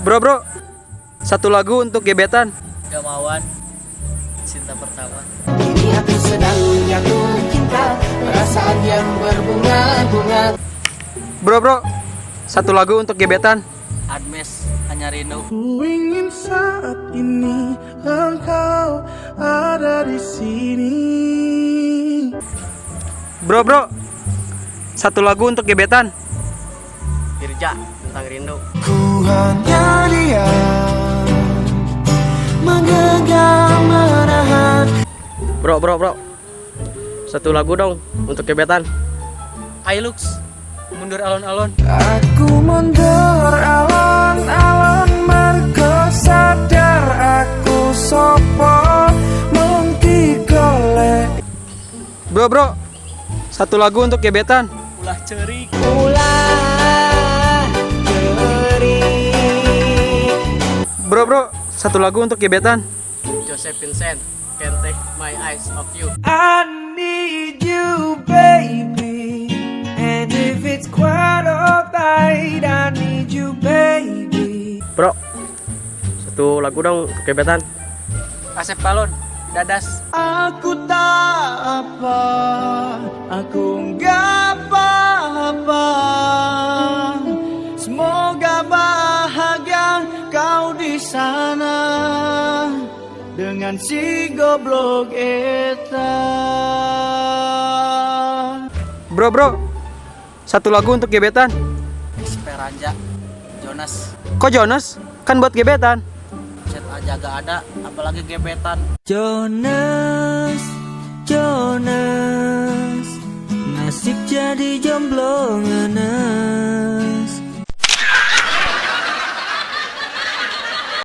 Bro, satu lagu untuk gebetan. Gamawan, cinta pertama. Ini hati sedang jatuh cinta, perasaan yang berbunga-bunga. Bro, satu lagu untuk gebetan. Admes, hanya rindu. Ku ingin saat ini engkau ada di sini. Bro, satu lagu untuk gebetan. Dirja, tentang rindu. Ku hanya diam, menggenggam menahan. Bro, satu lagu dong untuk gebetan. Hilux, mundur alon-alon. Aku mundur alon-alon mergo sadar aku sopo mung digolek. Bro, satu lagu untuk gebetan. Ulah cerik. Bro, satu lagu untuk gebetan. Joseph Vincent, Can't Take My Eyes Off You. I need you baby, and if it's quite alright, I need you baby. Bro, satu lagu dong untuk gebetan. Asep Balon, Dadas. Aku tak apa, aku nggak apa-apa. Semoga bahagia kau di sana dengan si goblok eta. Bro, satu lagu untuk gebetan. Esperanja, Jonas. Kok Jonas? Kan buat gebetan. Chat aja gak ada, apalagi gebetan. Jonas, nasib jadi jomblo ngana.